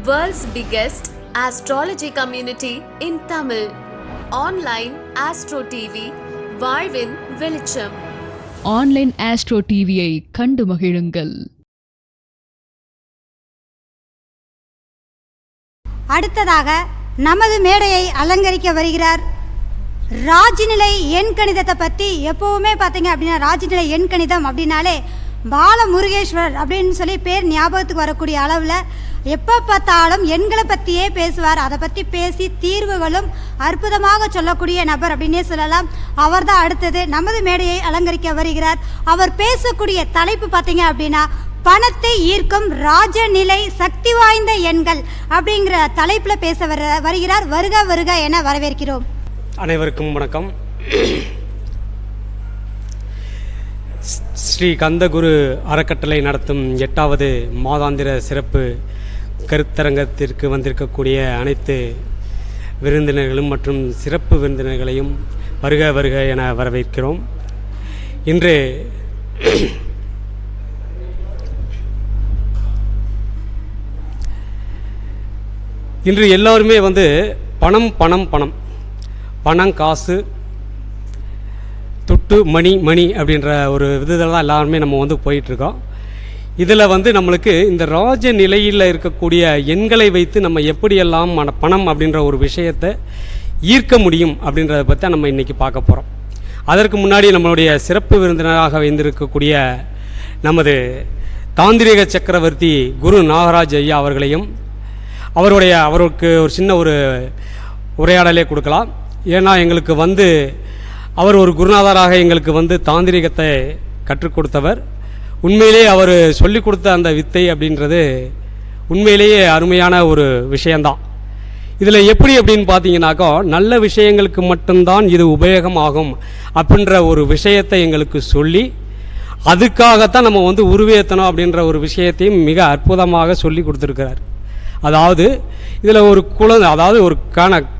World's biggest astrology community in Tamil. Online Astro TV, வாழ்வின் வெளிச்சம். Online astro டிவியை கண்டு மகிழுங்கள். அடுத்ததாக நமது மேடையை அலங்கரிக்க வருகிறார். ராஜ்நிலை எண் கணிதத்தை பற்றி எப்போவுமே பார்த்தீங்க அப்படின்னா ராஜ்நிலை எண் கணிதம் அப்படின்னாலே பாலமுருகேஸ்வரர் அப்படின்னு சொல்லி பேர் ஞாபகத்துக்கு வரக்கூடிய அளவில் எப்போ பார்த்தாலும் எண்களை பற்றியே பேசுவார். அதை பற்றி பேசி தீர்வுகளும் அற்புதமாக சொல்லக்கூடிய நபர் அப்படின்னே சொல்லலாம். அவர் தான் அடுத்தது நமது மேடையை அலங்கரிக்க வருகிறார். அவர் பேசக்கூடிய தலைப்பு பார்த்தீங்க அப்படின்னா பணத்தை ஈர்க்கும் ராஜநிலை சக்தி வாய்ந்த எண்கள் அப்படிங்கிற தலைப்பில் பேச வருகிறார். வருக வருக என வரவேற்கிறோம். அனைவருக்கும் வணக்கம். ஸ்ரீ கந்தகுரு அறக்கட்டளை நடத்தும் 8வது மாதாந்திர சிறப்பு கருத்தரங்கத்திற்கு வந்திருக்கக்கூடிய அனைத்து விருந்தினர்களும் மற்றும் சிறப்பு விருந்தினர்களையும் வருக வருக என வரவேற்கிறோம். இன்று எல்லோருமே பணம் பணம் பணம் பணம் காசு துட்டு மணி அப்படின்ற ஒரு விதத்தில் தான் எல்லாருமே நம்ம போயிட்டுருக்கோம். இதில் நம்மளுக்கு இந்த ராஜ நிலையில் இருக்கக்கூடிய எண்களை வைத்து நம்ம எப்படியெல்லாம் பணம் அப்படின்ற ஒரு விஷயத்தை ஈர்க்க முடியும் அப்படின்றத பற்றி நம்ம இன்றைக்கி பார்க்க போகிறோம். அதற்கு முன்னாடி நம்மளுடைய சிறப்பு விருந்தினராக வைத்திருக்கக்கூடிய நமது தாந்திரிக சக்கரவர்த்தி குரு நாகராஜ் ஐயா அவர்களையும் அவருக்கு ஒரு சின்ன ஒரு உரையாடலே கொடுக்கலாம். ஏன்னா எங்களுக்கு அவர் ஒரு குருநாதராக எங்களுக்கு தாந்திரிகத்தை கற்றுக் கொடுத்தவர். உண்மையிலேயே அவர் சொல்லிக் கொடுத்த அந்த வித்தை அப்படின்றது உண்மையிலேயே அருமையான ஒரு விஷயந்தான். இதில் அப்படின்னு பார்த்தீங்கன்னாக்கா நல்ல விஷயங்களுக்கு மட்டும்தான் இது உபயோகமாகும் அப்படின்ற ஒரு விஷயத்தை எங்களுக்கு சொல்லி அதுக்காகத்தான் நம்ம உருவேற்றணும் அப்படின்ற ஒரு விஷயத்தையும் மிக அற்புதமாக சொல்லி கொடுத்துருக்கிறார். அதாவது இதில் ஒரு ஒரு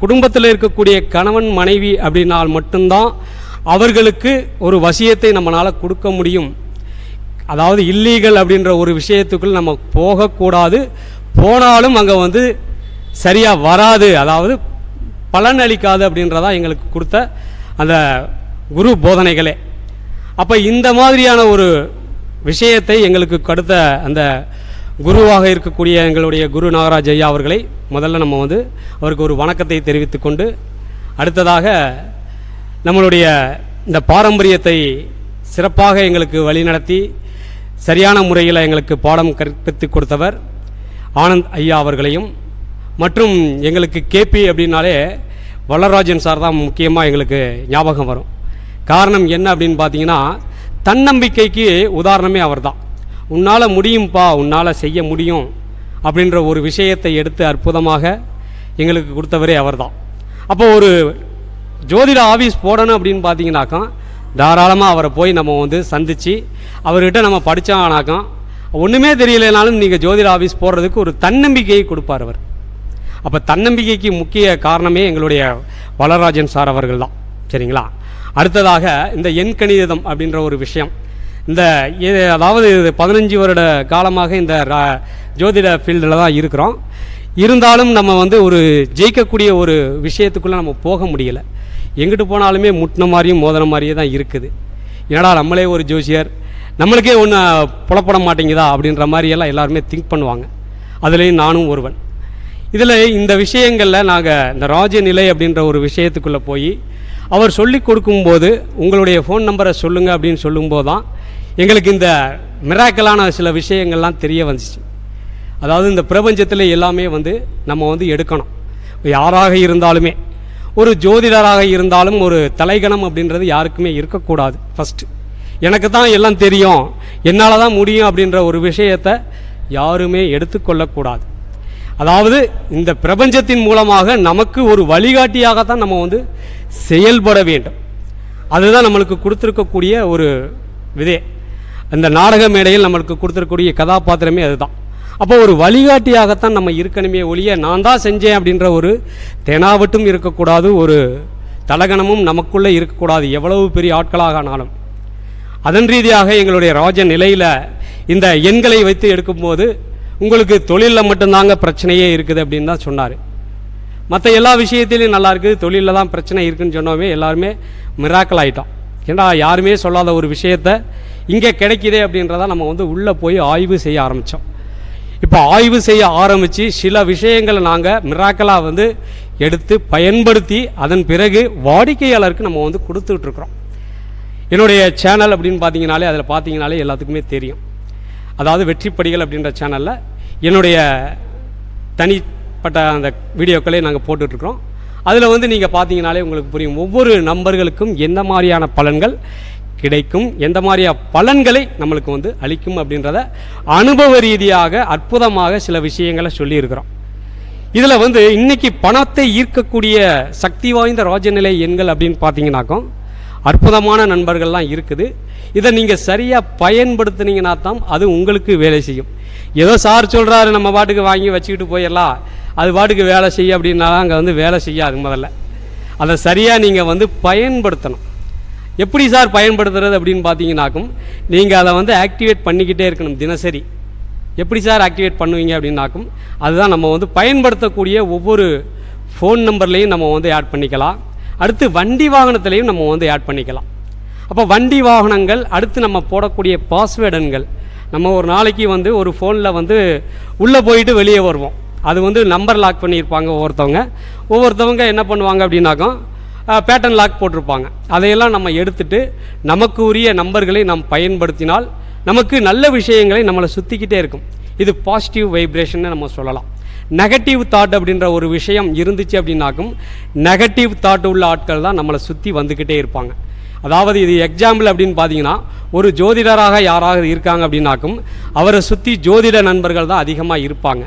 குடும்பத்தில் இருக்கக்கூடிய கணவன் மனைவி அப்படின்னால் மட்டும்தான் அவர்களுக்கு ஒரு வசியத்தை நம்மளால் கொடுக்க முடியும். அதாவது இல்லீகல் அப்படின்ற ஒரு விஷயத்துக்குள் நம்ம போகக்கூடாது. போனாலும் அங்கே சரியாக வராது, அதாவது பலன் அளிக்காது அப்படின்றதான் எங்களுக்கு கொடுத்த அந்த குரு போதனைகளே. அப்போ இந்த மாதிரியான ஒரு விஷயத்தை எங்களுக்கு கொடுத்த அந்த குருவாக இருக்கக்கூடிய எங்களுடைய குரு நாகராஜ் ஐயா அவர்களை முதல்ல நம்ம அவருக்கு ஒரு வணக்கத்தை தெரிவித்து கொண்டு அடுத்ததாக நம்மளுடைய இந்த பாரம்பரியத்தை சிறப்பாக எங்களுக்கு வழிநடத்தி சரியான முறையில் எங்களுக்கு பாடம் கற்பித்து கொடுத்தவர் ஆனந்த் ஐயா அவர்களையும் மற்றும் எங்களுக்கு கேபி அப்படின்னாலே வளராஜன் சார் தான் முக்கியமாக எங்களுக்கு ஞாபகம் வரும். காரணம் என்ன அப்படின்னு பார்த்தீங்கன்னா தன்னம்பிக்கைக்கு உதாரணமே அவர் தான். உன்னால் முடியும்ப்பா, உன்னால் செய்ய முடியும் அப்படின்ற ஒரு விஷயத்தை எடுத்து அற்புதமாக எங்களுக்கு கொடுத்தவரே அவர் தான். அப்போ ஒரு ஜோதிட ஆஃபீஸ் போடணும் அப்படின்னு பார்த்தீங்கன்னாக்கா தாராளமாக அவரை போய் நம்ம சந்தித்து அவர்கிட்ட நம்ம படித்தானாக்கா ஒன்றுமே தெரியலைனாலும் நீங்கள் ஜோதிட ஆஃபீஸ் போடுறதுக்கு ஒரு தன்னம்பிக்கையை கொடுப்பார் அவர். அப்போ தன்னம்பிக்கைக்கு முக்கிய காரணமே எங்களுடைய வளராஜன் சார் அவர்கள் தான். சரிங்களா? அடுத்ததாக இந்த எண் கணிதம் அப்படின்ற ஒரு விஷயம் அதாவது 15 வருட காலமாக இந்த ஜோதிட ஃபீல்டில் தான் இருக்கிறோம். இருந்தாலும் நம்ம ஒரு ஜெயிக்கக்கூடிய ஒரு விஷயத்துக்குள்ளே நம்ம போக முடியலை. எங்கிட்டு போனாலுமே முட்டின மாதிரியும் மோதின மாதிரியே தான் இருக்குது. ஏன்னா நம்மளே ஒரு ஜோசியர், நம்மளுக்கே ஒன்று புலப்பட மாட்டேங்குதா அப்படின்ற மாதிரியெல்லாம் எல்லாருமே திங்க் பண்ணுவாங்க. அதுலேயும் நானும் ஒருவன். இதில் இந்த விஷயங்களில் நாங்கள் இந்த ராஜநிலை அப்படின்ற ஒரு விஷயத்துக்குள்ளே போய் அவர் சொல்லி கொடுக்கும்போது உங்களுடைய ஃபோன் நம்பரை சொல்லுங்கள் அப்படின்னு சொல்லும்போது தான் எங்களுக்கு இந்த மிராக்கலான சில விஷயங்கள்லாம் தெரிய வந்துச்சு. அதாவது இந்த பிரபஞ்சத்தில் எல்லாமே நம்ம எடுக்கணும். யாராக இருந்தாலுமே ஒரு ஜோதிடராக இருந்தாலும் ஒரு தலைகணம் அப்படின்றது யாருக்குமே இருக்கக்கூடாது. ஃபஸ்ட்டு எனக்கு தான் எல்லாம் தெரியும், என்னால் தான் முடியும் அப்படின்ற ஒரு விஷயத்தை யாருமே எடுத்துக்கொள்ளக்கூடாது. அதாவது இந்த பிரபஞ்சத்தின் மூலமாக நமக்கு ஒரு வழிகாட்டியாகத்தான் நம்ம செயல்பட வேண்டும். அதுதான் நம்மளுக்கு கொடுத்துருக்கக்கூடிய ஒரு விதே. அந்த நாடக மேடையில் நம்மளுக்கு கொடுத்துருக்கக்கூடிய கதாபாத்திரமே அதுதான். அப்போ ஒரு வழிகாட்டியாகத்தான் நம்ம இருக்கணுமே ஒழிய நான் தான் செஞ்சேன் அப்படின்ற ஒரு தெனாவட்டும் இருக்கக்கூடாது, ஒரு தலகணமும் நமக்குள்ளே இருக்கக்கூடாது, எவ்வளவு பெரிய ஆட்களாக ஆனாலும். அதன் ரீதியாக எங்களுடைய ராஜ நிலையில் இந்த எண்களை வைத்து எடுக்கும்போது உங்களுக்கு தொழிலில் மட்டும்தாங்க பிரச்சனையே இருக்குது அப்படின்னு தான் சொன்னார். மற்ற எல்லா விஷயத்திலையும் நல்லா இருக்குது, தொழிலில் தான் பிரச்சனை இருக்குதுன்னு சொன்னோமே எல்லாருமே மிராக்கல் ஆகிட்டோம். ஏன்னா யாருமே சொல்லாத ஒரு விஷயத்த இங்கே கிடைக்கிதே அப்படின்றத நம்ம வந்து உள்ளே போய் ஆய்வு செய்ய ஆரம்பித்தோம். இப்போ ஆய்வு செய்ய ஆரம்பித்து சில விஷயங்களை நாங்கள் மிராக்கலாக வந்து எடுத்து பயன்படுத்தி அதன் பிறகு வாடிக்கையாளருக்கு நம்ம வந்து கொடுத்துட்ருக்குறோம். என்னுடைய சேனல் அப்படின்னு பார்த்தீங்கனாலே அதில் பார்த்தீங்கனாலே எல்லாத்துக்குமே தெரியும். அதாவது வெற்றிப்படிகள் அப்படின்ற சேனலில் என்னுடைய தனிப்பட்ட அந்த வீடியோக்களை நாங்கள் போட்டுட்ருக்குறோம். அதில் வந்து நீங்கள் பார்த்தீங்கனாலே உங்களுக்கு புரியும் ஒவ்வொரு நம்பர்களுக்கும் எந்த மாதிரியான பலன்கள் கிடைக்கும், எந்த மாதிரியான பலன்களை நம்மளுக்கு வந்து அளிக்கும் அப்படின்றத அனுபவ ரீதியாக அற்புதமாக சில விஷயங்களை சொல்லியிருக்கிறோம். இதில் வந்து இன்றைக்கி பணத்தை ஈர்க்கக்கூடிய சக்தி வாய்ந்த ராஜநிலை எண்கள் அப்படின்னு பார்த்தீங்கன்னாக்கும் அற்புதமான நண்பர்கள்லாம் இருக்குது. இதை நீங்கள் சரியாக பயன்படுத்துனீங்கன்னா தான் அது உங்களுக்கு வேலை செய்யும். ஏதோ சார் சொல்கிறாரு நம்ம பாட்டுக்கு வாங்கி வச்சுக்கிட்டு போயிடலாம், அது பாட்டுக்கு வேலை செய்ய அப்படின்னா அங்கே வந்து வேலை செய்யாது. முதல்ல அதை சரியாக நீங்கள் வந்து பயன்படுத்தணும். எப்படி சார் பயன்படுத்துறது அப்படின்னு பார்த்தீங்கன்னாக்கும் நீங்கள் அதை வந்து ஆக்டிவேட் பண்ணிக்கிட்டே இருக்கணும் தினசரி. எப்படி சார் ஆக்டிவேட் பண்ணுவீங்க அப்படின்னாக்கும் அதுதான் நம்ம வந்து பயன்படுத்தக்கூடிய ஒவ்வொரு ஃபோன் நம்பர்லேயும் நம்ம வந்து ஆட் பண்ணிக்கலாம். அடுத்து வண்டி வாகனத்துலேயும் நம்ம வந்து ஆட் பண்ணிக்கலாம். அப்போ வண்டி வாகனங்கள் அடுத்து நம்ம போடக்கூடிய பாஸ்வேர்டுங்கள் நம்ம ஒரு நாளைக்கு வந்து ஒரு ஃபோனில் வந்து உள்ளே போயிட்டு வெளியே வருவோம். அது வந்து நம்பர் லாக் பண்ணியிருப்பாங்க ஒவ்வொருத்தவங்க என்ன பண்ணுவாங்க அப்படின்னாக்கா பேட்டர்ன் லாக் போட்டிருப்பாங்க. அதையெல்லாம் நம்ம எடுத்துட்டு நமக்கு உரிய நம்பர்களை நாம் பயன்படுத்தினால் நமக்கு நல்ல விஷயங்களை நம்மளை சுற்றிக்கிட்டே இருக்கும். இது பாசிட்டிவ் வைப்ரேஷன் நம்ம சொல்லலாம். நெகட்டிவ் தாட் அப்படின்ற ஒரு விஷயம் இருந்துச்சு அப்படின்னாக்கும் நெகட்டிவ் தாட் உள்ள ஆட்கள் தான் நம்மளை சுற்றி வந்துக்கிட்டே இருப்பாங்க. அதாவது இது எக்ஸாம்பிள் அப்படின்னு பார்த்தீங்கன்னா ஒரு ஜோதிடராக யாராவது இருக்காங்க அப்படின்னாக்கும் அவரை சுற்றி ஜோதிட நண்பர்கள் தான் அதிகமாக இருப்பாங்க.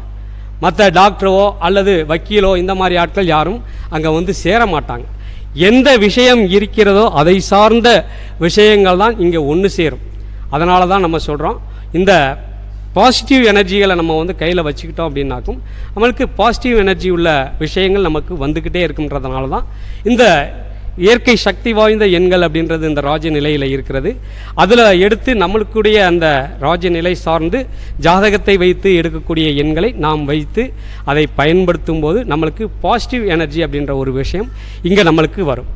மற்ற டாக்டரோ அல்லது வக்கீலோ இந்த மாதிரி ஆட்கள் யாரும் அங்கே வந்து சேர மாட்டாங்க. எந்த விஷயம் இருக்கிறதோ அதை சார்ந்த விஷயங்கள் தான் இங்கே ஒன்று சேரும். அதனால தான் நம்ம சொல்கிறோம் இந்த பாசிட்டிவ் எனர்ஜிகளை நம்ம வந்து கையில் வச்சுக்கிட்டோம் அப்படின்னாக்கும் நம்மளுக்கு பாசிட்டிவ் எனர்ஜி உள்ள விஷயங்கள் நமக்கு வந்துக்கிட்டே இருக்குன்றதுனால தான் இந்த இயற்கை சக்தி வாய்ந்த எண்கள் அப்படின்றது இந்த ராஜ நிலையில் இருக்கிறது. அதில் எடுத்து நம்மளுக்குடைய அந்த ராஜ நிலை சார்ந்து ஜாதகத்தை வைத்து எடுக்கக்கூடிய எண்களை நாம் வைத்து அதை பயன்படுத்தும் போது நம்மளுக்கு பாசிட்டிவ் எனர்ஜி அப்படின்ற ஒரு விஷயம் இங்கே நம்மளுக்கு வரும்.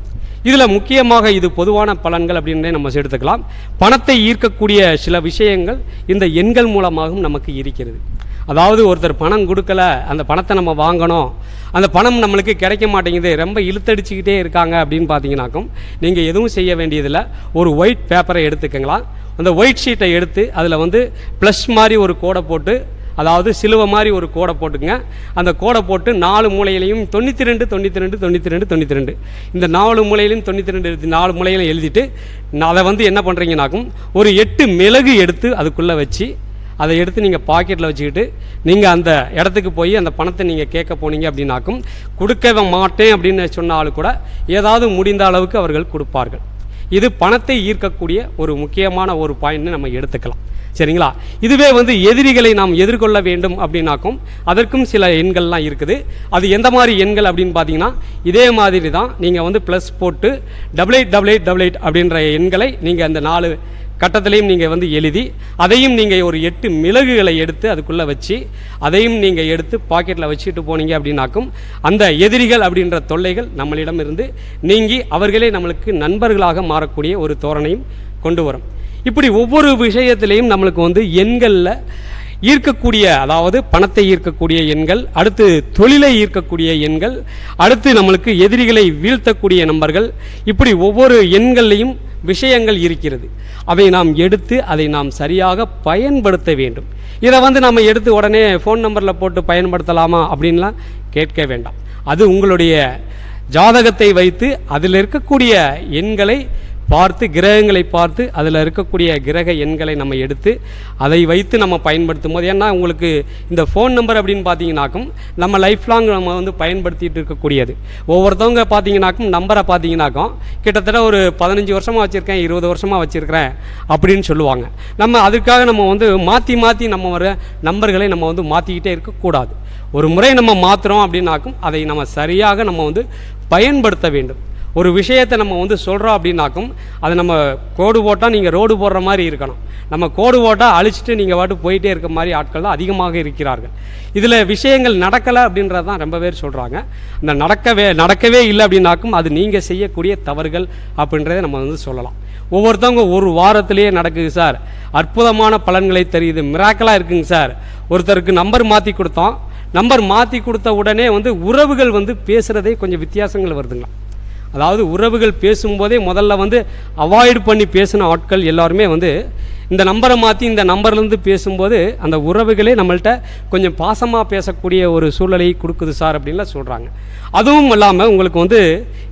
இதில் முக்கியமாக இது பொதுவான பலன்கள் அப்படின்றே நம்ம எடுத்துக்கலாம். பணத்தை ஈர்க்கக்கூடிய சில விஷயங்கள் இந்த எண்கள் மூலமாகவும் நமக்கு இருக்கிறது. அதாவது ஒருத்தர் பணம் கொடுக்கல, அந்த பணத்தை நம்ம வாங்கணும், அந்த பணம் நம்மளுக்கு கிடைக்க மாட்டேங்குது, ரொம்ப இழுத்தடிச்சிக்கிட்டே இருக்காங்க அப்படின்னு பார்த்தீங்கன்னாக்கும் நீங்கள் எதுவும் செய்ய வேண்டியதில்லை. ஒரு ஒயிட் பேப்பரை எடுத்துக்கங்களா, அந்த ஒயிட் ஷீட்டை எடுத்து அதில் வந்து ப்ளஸ் மாதிரி ஒரு கோடை போட்டு, அதாவது சிலுவை மாதிரி ஒரு கோடை போட்டுங்க. அந்த கோடை போட்டு 4 மூலையிலையும் 92 92 92 92 இந்த 4 மூலையிலையும் 92 4 மூலையிலும் எழுதிட்டு அதை வந்து என்ன பண்ணுறீங்கன்னாக்கும் ஒரு 8 மிளகு எடுத்து அதுக்குள்ளே வச்சு அதை எடுத்து நீங்கள் பாக்கெட்டில் வச்சுக்கிட்டு நீங்கள் அந்த இடத்துக்கு போய் அந்த பணத்தை நீங்கள் கேட்க போனீங்க அப்படின்னாக்கும் கொடுக்க மாட்டேன் அப்படின்னு சொன்னாலும் கூட ஏதாவது முடிந்த அளவுக்கு அவர்கள் கொடுப்பார்கள். இது பணத்தை ஈர்க்கக்கூடிய ஒரு முக்கியமான ஒரு பாயிண்ட்னு நம்ம எடுத்துக்கலாம். சரிங்களா? இதுவே வந்து எதிரிகளை நாம் எதிர்கொள்ள வேண்டும் அப்படின்னாக்கும் அதற்கும் சில எண்கள்லாம் இருக்குது. அது எந்த மாதிரி எண்கள் அப்படின்னு பார்த்தீங்கன்னா இதே மாதிரி தான். நீங்கள் வந்து ப்ளஸ் போட்டு 888888 அப்படின்ற எண்களை நீங்கள் அந்த 4 கட்டத்திலையும் நீங்கள் வந்து எழுதி அதையும் நீங்கள் ஒரு 8 மிளகுகளை எடுத்து அதுக்குள்ளே வச்சு அதையும் நீங்கள் எடுத்து பாக்கெட்டில் வச்சுட்டு போனீங்க அப்படின்னாக்கும் அந்த எதிரிகள் அப்படின்ற தொல்லைகள் நம்மளிடம் இருந்து நீங்கி அவர்களே நம்மளுக்கு நண்பர்களாக மாறக்கூடிய ஒரு தோரணையும் கொண்டு வரும். இப்படி ஒவ்வொரு விஷயத்திலையும் நம்மளுக்கு வந்து எண்களில் ஈர்க்கக்கூடிய, அதாவது பணத்தை ஈர்க்கக்கூடிய எண்கள், அடுத்து தொழிலை ஈர்க்கக்கூடிய எண்கள், அடுத்து நம்மளுக்கு எதிரிகளை வீழ்த்தக்கூடிய நம்பர்கள், இப்படி ஒவ்வொரு எண்கள்லையும் விஷயங்கள் இருக்கிறது. அவை நாம் எடுத்து அதை நாம் சரியாக பயன்படுத்த வேண்டும். இதை வந்து நம்ம எடுத்து உடனே ஃபோன் நம்பரில் போட்டு பயன்படுத்தலாமா அப்படின்லாம் கேட்க வேண்டாம். அது உங்களுடைய ஜாதகத்தை வைத்து அதில் இருக்கக்கூடிய எண்களை பார்த்து, கிரகங்களை பார்த்து அதில் இருக்கக்கூடிய கிரக எண்களை நம்ம எடுத்து அதை வைத்து நம்ம பயன்படுத்தும் போது, ஏன்னா உங்களுக்கு இந்த ஃபோன் நம்பர் அப்படின்னு பார்த்தீங்கன்னாக்கும் நம்ம லைஃப் லாங் நம்ம வந்து பயன்படுத்திகிட்டு இருக்கக்கூடியது. ஒவ்வொருத்தவங்க பார்த்தீங்கன்னாக்கும் நம்பரை பார்த்தீங்கன்னாக்கும் கிட்டத்தட்ட ஒரு 15 வருஷமாக வச்சுருக்கேன், 20 வருஷமாக வச்சுருக்கிறேன் அப்படின்னு சொல்லுவாங்க. நம்ம அதுக்காக நம்ம வந்து மாற்றி நம்ம வர நம்பர்களை நம்ம வந்து மாற்றிக்கிட்டே இருக்கக்கூடாது. ஒரு முறை நம்ம மாற்றுறோம் அப்படின்னாக்கும் அதை நம்ம சரியாக நம்ம வந்து பயன்படுத்த வேண்டும். ஒரு விஷயத்தை நம்ம வந்து சொல்கிறோம் அப்படின்னாக்கும் அதை நம்ம கோடு போட்டால் நீங்கள் ரோடு போடுற மாதிரி இருக்கணும். நம்ம கோடு போட்டால் அழிச்சிட்டு நீங்கள் பாட்டு போயிட்டே இருக்க மாதிரி ஆட்கள் தான் அதிகமாக இருக்கிறார்கள். இதில் விஷயங்கள் நடக்கலை அப்படின்றது தான் ரொம்ப பேர் சொல்கிறாங்க. அந்த நடக்கவே இல்லை அப்படின்னாக்கும் அது நீங்கள் செய்யக்கூடிய தவறுகள் அப்படின்றத நம்ம வந்து சொல்லலாம். ஒவ்வொருத்தவங்க ஒரு வாரத்திலேயே நடக்குது சார், அற்புதமான பலன்களை தெரியுது, மிராக்கலாக இருக்குங்க சார். ஒருத்தருக்கு நம்பர் மாற்றி கொடுத்தோம், நம்பர் மாற்றி கொடுத்த உடனே வந்து உறவுகள் வந்து பேசுகிறதே கொஞ்சம் வித்தியாசங்கள் வருதுங்களா. அதாவது உறவுகள் பேசும்போதே முதல்ல வந்து அவாய்டு பண்ணி பேசின ஆட்கள் எல்லாருமே வந்து இந்த நம்பரை மாற்றி இந்த நம்பர்லேருந்து பேசும்போது அந்த உறவுகளே நம்மள்கிட்ட கொஞ்சம் பாசமாக பேசக்கூடிய ஒரு சூழ்நிலை கொடுக்குது சார் அப்படின்லாம் சொல்கிறாங்க. அதுவும் இல்லாமல் உங்களுக்கு வந்து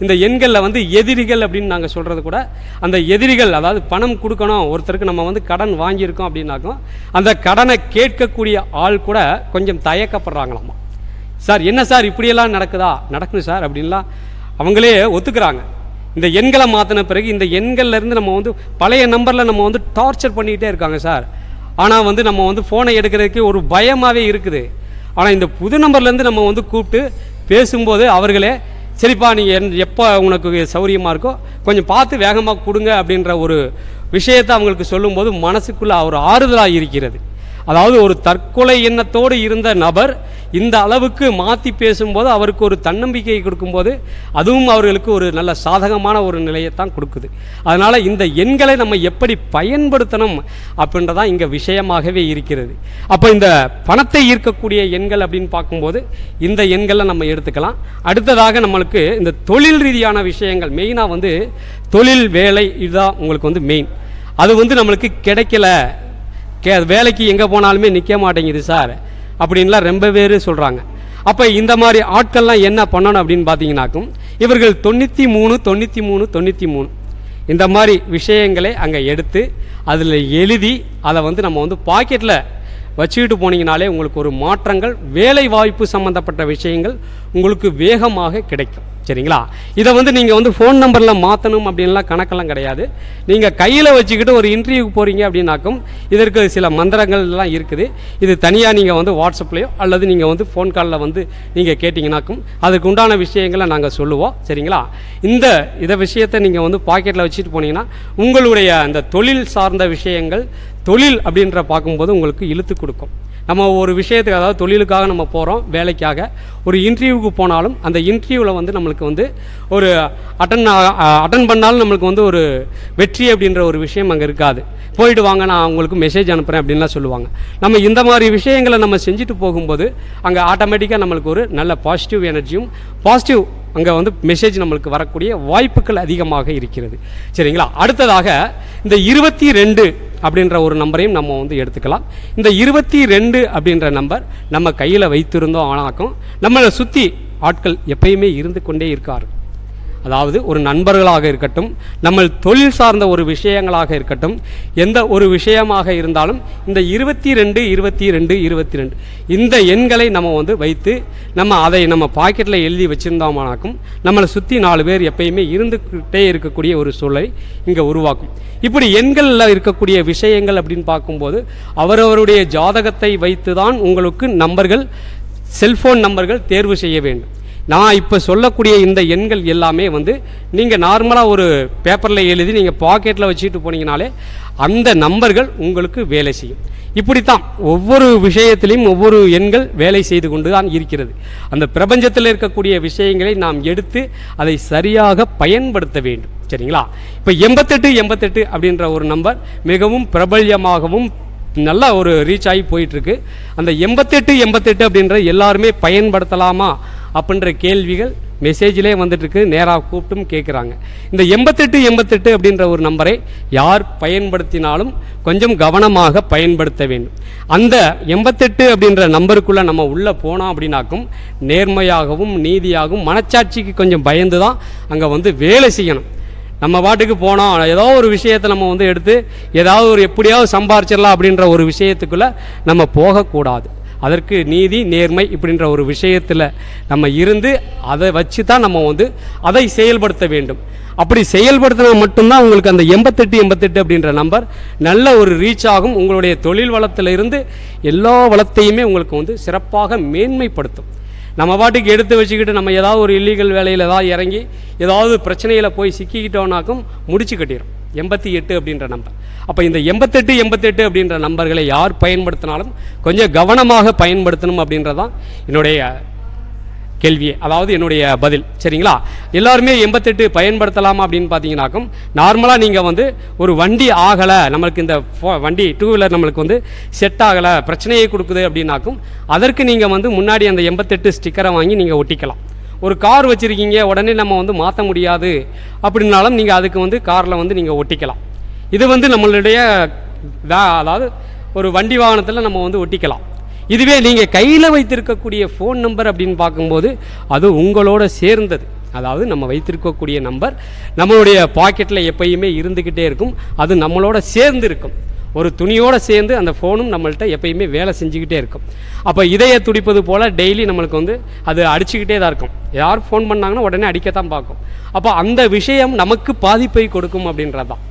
இந்த எண்களில் வந்து எதிரிகள் அப்படின்னு நாங்கள் சொல்கிறது கூட, அந்த எதிரிகள் அதாவது பணம் கொடுக்கணும் ஒருத்தருக்கு, நம்ம வந்து கடன் வாங்கியிருக்கோம் அப்படின்னாக்கும் அந்த கடனை கேட்கக்கூடிய ஆள் கூட கொஞ்சம் தயக்கப்படுறாங்களாமா. சார் என்ன சார் இப்படியெல்லாம் நடக்குது சார் அப்படின்லாம் அவங்களே ஒத்துக்கிறாங்க. இந்த எண்களை மாற்றின பிறகு இந்த எண்கள்லேருந்து நம்ம வந்து பழைய நம்பரில் நம்ம வந்து டார்ச்சர் பண்ணிக்கிட்டே இருக்காங்க சார். ஆனால் வந்து நம்ம வந்து ஃபோனை எடுக்கிறதுக்கு ஒரு பயமாகவே இருக்குது. ஆனால் இந்த புது நம்பர்லேருந்து நம்ம வந்து கூப்பிட்டு பேசும்போது அவர்களே சரிப்பா நீங்கள் எப்போ உனக்கு சௌரியமாக இருக்கோ கொஞ்சம் பார்த்து வேகமாக கொடுங்க அப்படின்ற ஒரு விஷயத்தை அவங்களுக்கு சொல்லும்போது மனசுக்குள்ளே ஒரு ஆறுதலாக இருக்கிறது. அதாவது ஒரு தற்கொலை எண்ணத்தோடு இருந்த நபர் இந்த அளவுக்கு மாற்றி பேசும்போது அவருக்கு ஒரு தன்னம்பிக்கையை கொடுக்கும்போது அதுவும் அவர்களுக்கு ஒரு நல்ல சாதகமான ஒரு நிலையைத்தான் கொடுக்குது. அதனால் இந்த எண்களை நம்ம எப்படி பயன்படுத்தணும் அப்படின்றதான் இங்கே விஷயமாகவே இருக்கிறது. அப்போ இந்த பணத்தை ஈர்க்கக்கூடிய எண்கள் அப்படின்னு பார்க்கும்போது இந்த எண்களை நம்ம எடுத்துக்கலாம். அடுத்ததாக நம்மளுக்கு இந்த தொழில் ரீதியான விஷயங்கள், மெயினாக வந்து தொழில் வேலை, இதுதான் உங்களுக்கு வந்து மெயின். அது வந்து நம்மளுக்கு கிடைக்கல, வேலைக்கு எங்கே போனாலுமே நிற்க மாட்டேங்குது சார் அப்படின்லாம் ரொம்ப பேர் சொல்கிறாங்க. அப்போ இந்த மாதிரி ஆட்கள்லாம் என்ன பண்ணணும் அப்படின்னு பார்த்தீங்கன்னாக்கும் இவர்கள் 93 இந்த மாதிரி விஷயங்களை அங்கே எடுத்து அதில் எழுதி அதை வந்து நம்ம வந்து பாக்கெட்டில் வச்சுக்கிட்டு போனீங்கனாலே உங்களுக்கு ஒரு மாற்றங்கள், வேலை வாய்ப்பு சம்மந்தப்பட்ட விஷயங்கள் உங்களுக்கு வேகமாக கிடைக்கும். சரிங்களா? இதை வந்து நீங்கள் வந்து ஃபோன் நம்பரில் மாற்றணும் அப்படின்லாம் கணக்கெல்லாம் கிடையாது. நீங்கள் கையில் வச்சுக்கிட்டு ஒரு இன்டர்வியூக்கு போகிறீங்க அப்படின்னாக்கும் இதற்கு சில மந்திரங்கள்லாம் இருக்குது. இது தனியாக நீங்கள் வந்து வாட்ஸ்அப்லேயோ அல்லது நீங்கள் வந்து ஃபோன் காலில் வந்து நீங்கள் கேட்டிங்கனாக்கும் அதுக்கு உண்டான விஷயங்களை நாங்கள் சொல்லுவோம். சரிங்களா? இதை விஷயத்தை நீங்கள் வந்து பாக்கெட்டில் வச்சுட்டு போனீங்கன்னா உங்களுடைய அந்த தொழில் சார்ந்த விஷயங்கள், தொழில் அப்படின்ற பார்க்கும்போது உங்களுக்கு இழுத்து கொடுக்கும். நம்ம ஒரு விஷயத்துக்கு, அதாவது தொழிலுக்காக நம்ம போகிறோம், வேலைக்காக ஒரு இன்டர்வியூவுக்கு போனாலும் அந்த இன்டர்வியூவில் வந்து நம்மளுக்கு வந்து ஒரு அட்டன் பண்ணாலும் நம்மளுக்கு வந்து ஒரு வெற்றி அப்படின்ற ஒரு விஷயம் அங்கே இருக்காது. போயிட்டு வாங்க நான் உங்களுக்கு மெசேஜ் அனுப்புகிறேன் அப்படின்லாம் சொல்லுவாங்க. நம்ம இந்த மாதிரி விஷயங்களை நம்ம செஞ்சுட்டு போகும்போது அங்கே ஆட்டோமேட்டிக்காக நம்மளுக்கு ஒரு நல்ல பாசிட்டிவ் எனர்ஜியும் பாசிட்டிவ் அங்கே வந்து மெசேஜ் நம்மளுக்கு வரக்கூடிய வாய்ப்புகள் அதிகமாக இருக்கிறது. சரிங்களா? அடுத்ததாக இந்த 22 அப்படின்ற ஒரு நம்பரையும் நம்ம வந்து எடுத்துக்கலாம். இந்த 22 அப்படின்ற நம்பர் நம்ம கையில் வைத்திருந்தோம் ஆனாக்கும் நம்மளை சுற்றி ஆட்கள் எப்பயுமே இருந்து கொண்டே இருக்கார். அதாவது ஒரு நண்பர்களாக இருக்கட்டும், நம்ம தொழில் சார்ந்த ஒரு விஷயங்களாக இருக்கட்டும், எந்த ஒரு விஷயமாக இருந்தாலும் இந்த 22 இந்த எண்களை நம்ம வந்து வைத்து அதை நம்ம பாக்கெட்டில் எழுதி வச்சுருந்தோமானாக்கும் நம்மளை சுற்றி 4 பேர் எப்பயுமே இருந்துக்கிட்டே இருக்கக்கூடிய ஒரு சூழலை இங்கே உருவாக்கும். இப்படி எண்களில் இருக்கக்கூடிய விஷயங்கள் அப்படின்னு பார்க்கும்போது அவரவருடைய ஜாதகத்தை வைத்து தான் உங்களுக்கு நம்பர்கள், செல்ஃபோன் நம்பர்கள் தேர்வு செய்ய வேண்டும். நான் இப்போ சொல்லக்கூடிய இந்த எண்கள் எல்லாமே வந்து நீங்கள் நார்மலாக ஒரு பேப்பரில் எழுதி நீங்கள் பாக்கெட்டில் வச்சுட்டு போனீங்கனாலே அந்த நம்பர்கள் உங்களுக்கு வேலை செய்யும். இப்படித்தான் ஒவ்வொரு விஷயத்திலையும் ஒவ்வொரு எண்கள் வேலை செய்து கொண்டு தான் இருக்கிறது. அந்த பிரபஞ்சத்தில் இருக்கக்கூடிய விஷயங்களை நாம் எடுத்து அதை சரியாக பயன்படுத்த வேண்டும். சரிங்களா? இப்போ 88 அப்படின்ற ஒரு நம்பர் மிகவும் பிரபல்யமாகவும் நல்லா ஒரு ரீச் ஆகி போயிட்டுருக்கு. அந்த 88 அப்படின்ற எல்லாருமே பயன்படுத்தலாமா அப்படின்ற கேள்விகள் மெசேஜிலே வந்துட்டுருக்கு, நேராக கூப்பிட்டும் கேட்குறாங்க. இந்த 88 அப்படின்ற ஒரு நம்பரை யார் பயன்படுத்தினாலும் கொஞ்சம் கவனமாக பயன்படுத்த வேண்டும். அந்த 88 அப்படின்ற நம்பருக்குள்ளே நம்ம உள்ளே போனோம் அப்படின்னாக்கும் நேர்மையாகவும் நீதியாகவும் மனச்சாட்சிக்கு கொஞ்சம் பயந்து தான் அங்கே வந்து வேலை செய்யணும். நம்ம பாட்டுக்கு போனோம், ஏதோ ஒரு விஷயத்தை நம்ம வந்து எடுத்து ஏதாவது ஒரு எப்படியாவது சம்பாரிச்சிடலாம் அப்படின்ற ஒரு விஷயத்துக்குள்ளே நம்ம போகக்கூடாது. அதற்கு நீதி நேர்மை இப்படின்ற ஒரு விஷயத்தில் நம்ம இருந்து அதை வச்சு தான் நம்ம வந்து அதை செயல்படுத்த வேண்டும். அப்படி செயல்படுத்தினா மட்டும்தான் உங்களுக்கு அந்த 88 அப்படின்ற நம்பர் நல்ல ஒரு ரீச் ஆகும். உங்களுடைய தொழில் வளத்தில் இருந்து எல்லா வளத்தையுமே உங்களுக்கு வந்து சிறப்பாக மேன்மைப்படுத்தும். நம்ம பாட்டுக்கு எடுத்து வச்சுக்கிட்டு நம்ம ஏதாவது ஒரு இல்லீகல் வேலையில் ஏதாவது இறங்கி ஏதாவது பிரச்சனையில் போய் சிக்கிக்கிட்டோம்னாக்கும் முடிச்சு கட்டிடும் 88 அப்படின்ற நம்பர். அப்போ இந்த 88 அப்படின்ற நம்பர்களை யார் பயன்படுத்தினாலும் கொஞ்சம் கவனமாக பயன்படுத்தணும் அப்படின்றதான் என்னுடைய கேள்வியே, அதாவது என்னுடைய பதில். சரிங்களா? எல்லாருமே 88 பயன்படுத்தலாமா அப்படின்னு பார்த்தீங்கன்னாக்கும், நார்மலாக நீங்கள் வந்து ஒரு வண்டி ஆகலை, நம்மளுக்கு இந்த வண்டி 2 வீலர் நம்மளுக்கு வந்து செட் ஆகலை, பிரச்சனையை கொடுக்குது அப்படின்னாக்கும் அதற்கு நீங்கள் வந்து முன்னாடி அந்த 88 ஸ்டிக்கரை வாங்கி நீங்கள் ஒட்டிக்கலாம். ஒரு கார் வச்சுருக்கீங்க, உடனே நம்ம வந்து மாற்ற முடியாது அப்படின்னாலும் நீங்கள் அதுக்கு வந்து காரில் வந்து நீங்கள் ஒட்டிக்கலாம். இது வந்து நம்மளுடைய அதாவது ஒரு வண்டி வாகனத்தில் நம்ம வந்து ஒட்டிக்கலாம். இதுவே நீங்கள் கையில் வைத்திருக்கக்கூடிய ஃபோன் நம்பர் அப்படின்னு பார்க்கும்போது அது உங்களோட சேர்ந்தது. அதாவது நம்ம வைத்திருக்கக்கூடிய நம்பர் நம்மளுடைய பாக்கெட்டில் எப்பயுமே இருந்துக்கிட்டே இருக்கும், அது நம்மளோட சேர்ந்து இருக்கும். ஒரு துணியோடு சேர்ந்து அந்த ஃபோனும் நம்மள்கிட்ட எப்பயுமே வேலை செஞ்சுக்கிட்டே இருக்கும். அப்போ இதய துடிப்பது போல் டெய்லி நம்மளுக்கு வந்து அது அடிச்சுக்கிட்டே தான் இருக்கும். யார் ஃபோன் பண்ணாங்கன்னா உடனே அடிக்கத்தான் பார்க்கும். அப்போ அந்த விஷயம் நமக்கு பாதிப்பை கொடுக்கும் அப்படின்றது தான்.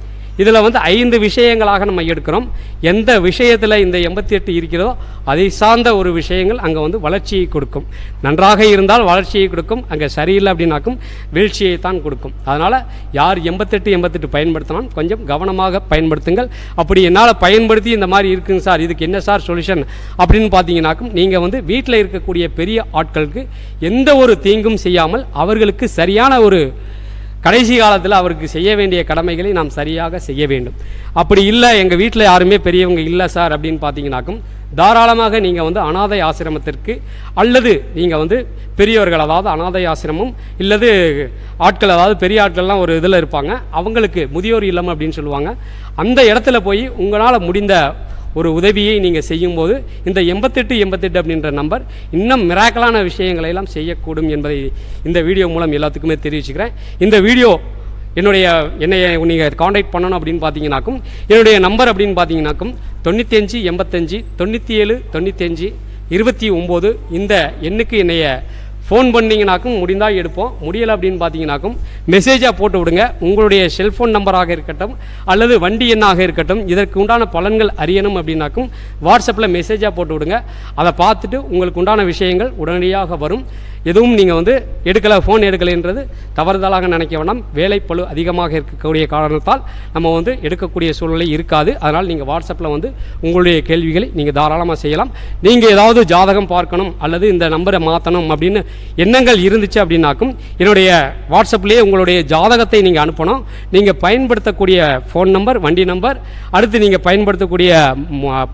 இதில் வந்து 5 விஷயங்களாக நம்ம எடுக்கிறோம். எந்த விஷயத்தில் இந்த 88 இருக்கிறதோ அதை சார்ந்த ஒரு விஷயங்கள் அங்கே வந்து வளர்ச்சியை கொடுக்கும். நன்றாக இருந்தால் வளர்ச்சியை கொடுக்கும், அங்கே சரியில்லை அப்படின்னாக்கும் வீழ்ச்சியை தான் கொடுக்கும். அதனால் யார் 88 பயன்படுத்தினாலும் கொஞ்சம் கவனமாக பயன்படுத்துங்கள். அப்படி என்னால் பயன்படுத்தி இந்த மாதிரி இருக்குங்க சார், இதுக்கு என்ன சார் சொல்யூஷன் அப்படின்னு பார்த்தீங்கன்னாக்கும், நீங்கள் வந்து வீட்டில் இருக்கக்கூடிய பெரிய ஆட்களுக்கு எந்த ஒரு தீங்கும் செய்யாமல் அவர்களுக்கு சரியான ஒரு கடைசி காலத்தில் அவருக்கு செய்ய வேண்டிய கடமைகளை நாம் சரியாக செய்ய வேண்டும். அப்படி இல்லை, எங்கள் வீட்டில் யாருமே பெரியவங்க இல்லை சார் அப்படின்னு பார்த்தீங்கன்னாக்கும் தாராளமாக நீங்கள் வந்து அனாதை ஆசிரமத்திற்கு அல்லது நீங்கள் வந்து பெரியவர்கள், அதாவது அனாதை ஆசிரமம் இல்லது ஆட்கள், அதாவது பெரிய ஆட்கள்லாம் ஒரு இதில் இருப்பாங்க, அவங்களுக்கு முதியோர் இல்லம் அப்படின்னு சொல்லுவாங்க, அந்த இடத்துல போய் உங்களால் முடிந்த ஒரு உதவியை நீங்கள் செய்யும்போது இந்த 88 அப்படின்ற நம்பர் இன்னும் மிராக்கலான விஷயங்களை எல்லாம் செய்யக்கூடும் என்பதை இந்த வீடியோ மூலம் எல்லாத்துக்குமே தெரிவிச்சுக்கிறேன். இந்த வீடியோ என்னை நீங்கள் காண்டாக்ட் பண்ணணும் அப்படின்னு பார்த்தீங்கன்னாக்கும் என்னுடைய நம்பர் அப்படின்னு பார்த்தீங்கன்னாக்கும் 95 85 97 95 29 இந்த எண்ணுக்கு என்னைய ஃபோன் பண்ணிங்கனாக்கும் முடிந்தால் எடுப்போம், முடியலை அப்படின்னு பார்த்தீங்கன்னாக்கும் மெசேஜாக போட்டு விடுங்க. உங்களுடைய செல்ஃபோன் நம்பராக இருக்கட்டும் அல்லது வண்டி எண்ணாக இருக்கட்டும், இதற்கு உண்டான பலன்கள் அறியணும் அப்படின்னாக்கும் வாட்ஸ்அப்பில் மெசேஜாக போட்டு விடுங்க. அதை பார்த்துட்டு உங்களுக்கு உண்டான விஷயங்கள் உடனடியாக வரும். எதுவும் நீங்கள் வந்து எடுக்கலை, ஃபோன் எடுக்கலைன்றது தவறுதலாக நினைக்க வேண்டாம். வேலைப்பளு அதிகமாக இருக்கக்கூடிய காரணத்தால் நம்ம வந்து எடுக்கக்கூடிய சூழ்நிலை இருக்காது. அதனால் நீங்கள் வாட்ஸ்அப்பில் வந்து உங்களுடைய கேள்விகளை நீங்கள் தாராளமாக செய்யலாம். நீங்கள் ஏதாவது ஜாதகம் பார்க்கணும் அல்லது இந்த நம்பரை மாற்றணும் அப்படின்னு எண்ணங்கள் இருந்துச்சு அப்படின்னாக்கும் என்னுடைய வாட்ஸ்அப்லேயே உங்களுடைய ஜாதகத்தை நீங்கள் அனுப்பணும். நீங்கள் பயன்படுத்தக்கூடிய ஃபோன் நம்பர், வண்டி நம்பர், அடுத்து நீங்கள் பயன்படுத்தக்கூடிய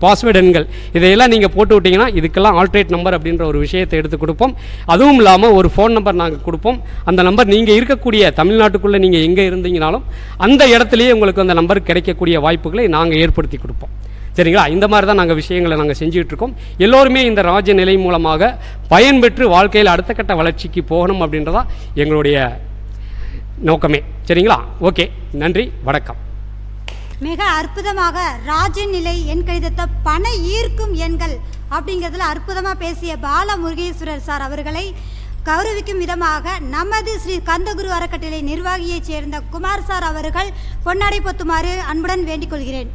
பாஸ்வேர்டு எண்கள் இதையெல்லாம் நீங்கள் போட்டு விட்டிங்கன்னா இதுக்கெல்லாம் ஆல்டர்னேட் நம்பர் அப்படின்ற ஒரு விஷயத்தை எடுத்து கொடுப்போம். அதுவும் இல்லாமல் ஒரு ஃபோன் நம்பர் நாங்கள் கொடுப்போம். அந்த நம்பர் நீங்கள் இருக்கக்கூடிய தமிழ்நாட்டுக்குள்ளே நீங்கள் எங்கே இருந்தீங்கனாலும் அந்த இடத்துலையே உங்களுக்கு அந்த நம்பர் கிடைக்கக்கூடிய வாய்ப்புகளை நாங்கள் ஏற்படுத்தி கொடுப்போம். சரிங்களா? இந்த மாதிரி தான் நாங்கள் விஷயங்களை நாங்கள் செஞ்சுக்கிட்டு இருக்கோம். எல்லோருமே இந்த ராஜ நிலை மூலமாக பயன்பெற்று வாழ்க்கையில் அடுத்த கட்ட வளர்ச்சிக்கு போகணும் அப்படின்றதா எங்களுடைய நோக்கமே. சரிங்களா? ஓகே, நன்றி, வணக்கம். மிக அற்புதமாக ராஜநிலை எண் கணிதத்தை பண ஈர்க்கும் எண்கள் அப்படிங்கிறதுல அற்புதமாக பேசிய பால முருகேஸ்வரர் சார் அவர்களை கௌரவிக்கும் விதமாக நமது ஸ்ரீ கந்தகுரு அறக்கட்டளை நிர்வாகியைச் சேர்ந்த குமார் சார் அவர்கள் பொன்னாடை பொத்துமாறு அன்புடன் வேண்டிக் கொள்கிறேன்.